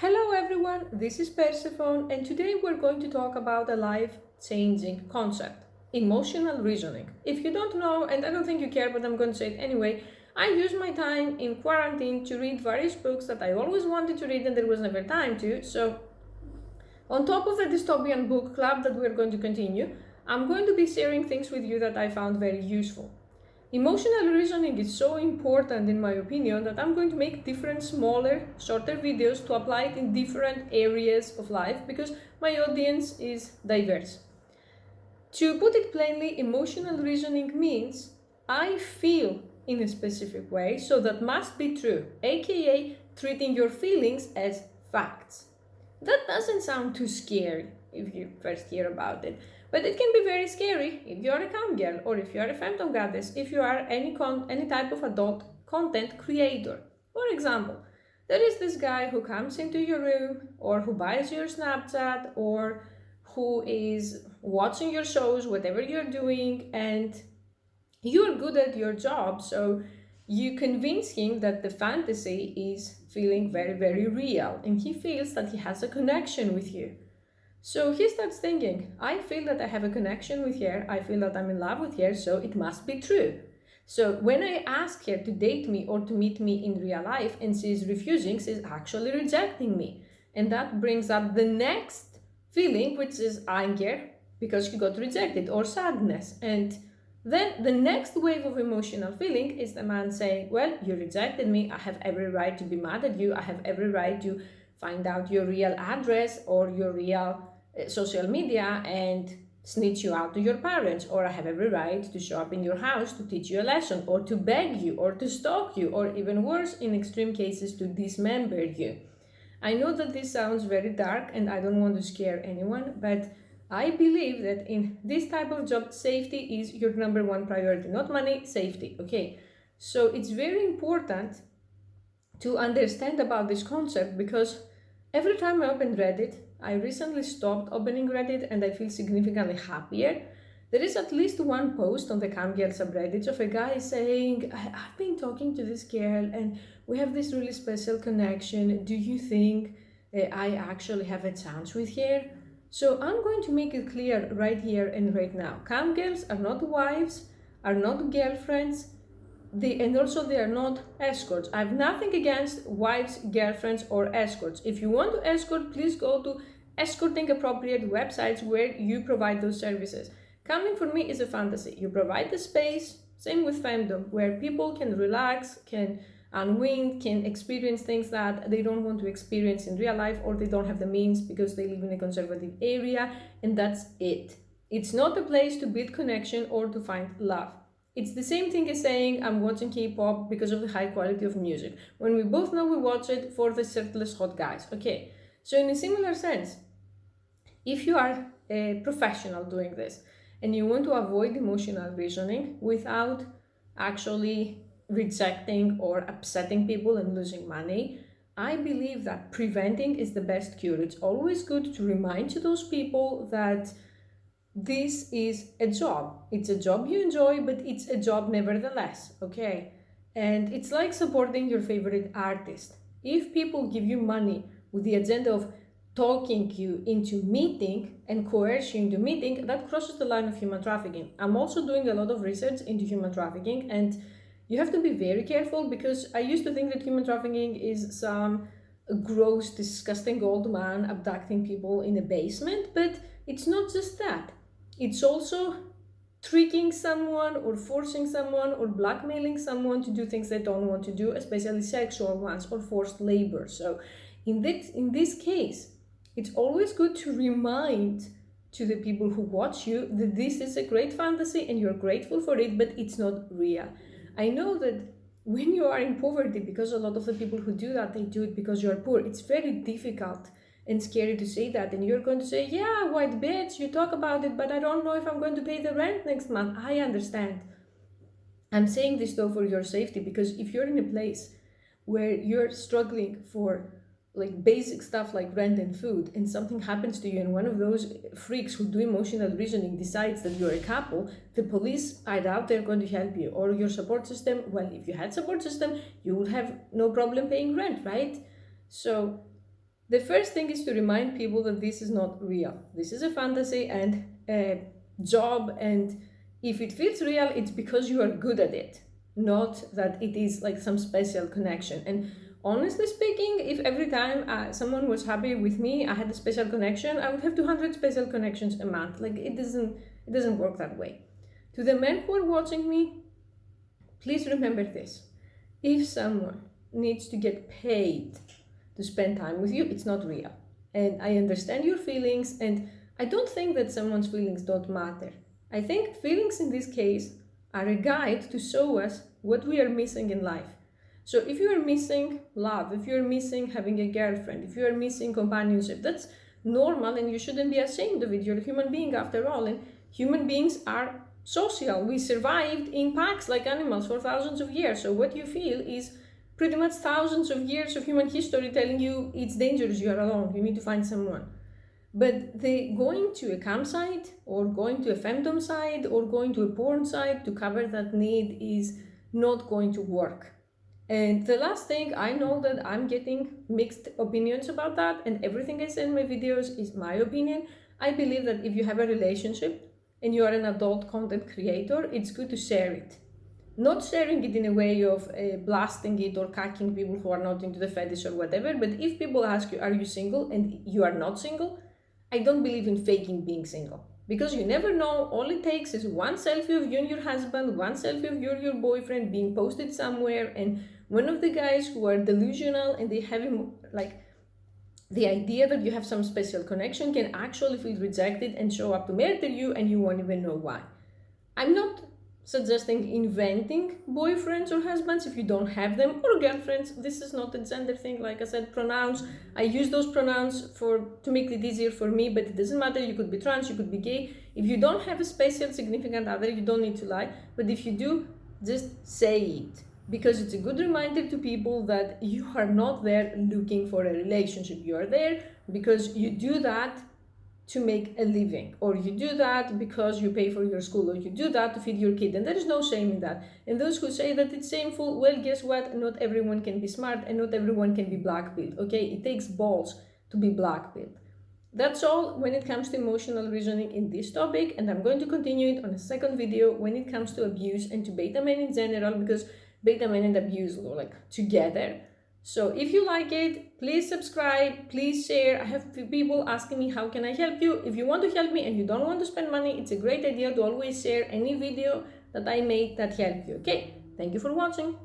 Hello everyone, this is Persephone, and today we're going to talk about a life-changing concept, emotional reasoning. If you don't know, and I don't think you care, but I'm going to say it anyway, I use my time in quarantine to read various books that I always wanted to read and there was never time to. So, on top of the dystopian book club that we're going to continue, I'm going to be sharing things with you that I found very useful. Emotional reasoning is so important in my opinion that I'm going to make different smaller, shorter videos to apply it in different areas of life because my audience is diverse. To put it plainly, emotional reasoning means I feel in a specific way, so that must be true, aka treating your feelings as facts. That doesn't sound too scary if you first hear about it, but it can be very scary if you're a camgirl or if you're a phantom goddess, if you are any type of adult content creator. For example, there is this guy who comes into your room or who buys your Snapchat or who is watching your shows, whatever you're doing, and you're good at your job, so you convince him that the fantasy is feeling very, very real, and he feels that he has a connection with you. So he starts thinking, I feel that I have a connection with her, I feel that I'm in love with her, so it must be true. So when I ask her to date me or to meet me in real life and she's refusing, she's actually rejecting me. And that brings up the next feeling, which is anger because she got rejected, or sadness. And then the next wave of emotional feeling is the man saying, well, you rejected me, I have every right to be mad at you, I have every right to find out your real address or your real social media and snitch you out to your parents, or I have every right to show up in your house to teach you a lesson, or to beg you, or to stalk you, or even worse, in extreme cases, to dismember you. I know that this sounds very dark and I don't want to scare anyone, but I believe that in this type of job, safety is your number one priority. Not money, safety, okay? So it's very important to understand about this concept because every time I open Reddit, I recently stopped opening Reddit and I feel significantly happier. There is at least one post on the camgirls subreddit of a guy saying, I've been talking to this girl and we have this really special connection. Do you think I actually have a chance with her? So I'm going to make it clear right here and right now. Camgirls are not wives, are not girlfriends, and also they are not escorts. I have nothing against wives, girlfriends, or escorts. If you want to escort, please go to escorting appropriate websites where you provide those services. Coming for me is a fantasy. You provide the space, same with fandom, where people can relax, can unwind, can experience things that they don't want to experience in real life, or they don't have the means because they live in a conservative area, and that's it. It's not a place to build connection or to find love. It's the same thing as saying I'm watching K-pop because of the high quality of music, when we both know we watch it for the shirtless hot guys. Okay, so in a similar sense, if you are a professional doing this and you want to avoid emotional reasoning without actually rejecting or upsetting people and losing money, I believe that preventing is the best cure. It's always good to remind to those people that this is a job. It's a job you enjoy, but it's a job nevertheless, okay? And it's like supporting your favorite artist. If people give you money with the agenda of talking you into meeting and coerce you into meeting, that crosses the line of human trafficking. I'm also doing a lot of research into human trafficking, and you have to be very careful because I used to think that human trafficking is some gross, disgusting old man abducting people in a basement, but it's not just that. It's also tricking someone or forcing someone or blackmailing someone to do things they don't want to do, especially sexual ones or forced labor. So in this case, it's always good to remind to the people who watch you that this is a great fantasy and you're grateful for it, but it's not real. I know that when you are in poverty, because a lot of the people who do that, they do it because you're poor, it's very difficult and scary to say that, and you're going to say, yeah, white bitch, you talk about it, but I don't know if I'm going to pay the rent next month. I understand. I'm saying this though for your safety, because if you're in a place where you're struggling for like basic stuff like rent and food, and something happens to you and one of those freaks who do emotional reasoning decides that you're a couple, the police are out there going to help you, or your support system. Well, if you had support system, you would have no problem paying rent, right? So The first thing is to remind people that this is not real. This is a fantasy and a job, and if it feels real, it's because you are good at it, not that it is like some special connection. And honestly speaking, if every time someone was happy with me, I had a special connection, I would have 200 special connections a month. Like it doesn't work that way. To the men who are watching me, please remember this. If someone needs to get paid to spend time with you, it's not real. And I understand your feelings, and I don't think that someone's feelings don't matter. I think feelings in this case are a guide to show us what we are missing in life. So if you are missing love, if you are missing having a girlfriend, if you are missing companionship, that's normal and you shouldn't be ashamed of it. You're a human being after all, and human beings are social. We survived in packs like animals for thousands of years. So what you feel is pretty much thousands of years of human history telling you it's dangerous, you are alone, you need to find someone. But going to a campsite or going to a femdom site or going to a porn site to cover that need is not going to work. And the last thing, I know that I'm getting mixed opinions about that, and everything I say in my videos is my opinion. I believe that if you have a relationship and you are an adult content creator, it's good to share it. Not sharing it in a way of blasting it or cacking people who are not into the fetish or whatever, but if people ask you, are you single, and you are not single, I don't believe in faking being single. Because you never know, all it takes is one selfie of you and your husband, one selfie of you and your boyfriend being posted somewhere, and one of the guys who are delusional and they have like the idea that you have some special connection can actually feel rejected and show up to murder you, and you won't even know why. I'm not suggesting inventing boyfriends or husbands if you don't have them, or girlfriends. This is not a gender thing. Like I said, pronouns, I use those pronouns to make it easier for me, but it doesn't matter. You could be trans, you could be gay. If you don't have a special significant other, you don't need to lie. But if you do, just say it, because it's a good reminder to people that you are not there looking for a relationship. You are there because you do that to make a living, or you do that because you pay for your school, or you do that to feed your kid, and there is no shame in that. And those who say that it's shameful, well, guess what? Not everyone can be smart and not everyone can be black-pilled, okay? It takes balls to be black-pilled. That's all when it comes to emotional reasoning in this topic, and I'm going to continue it on a second video when it comes to abuse and to beta men in general, because beta men and abuse go like together. So if you like it, please subscribe, please share. I have people asking me, how can I help you? If you want to help me and you don't want to spend money, it's a great idea to always share any video that I make that helps you, okay? Thank you for watching.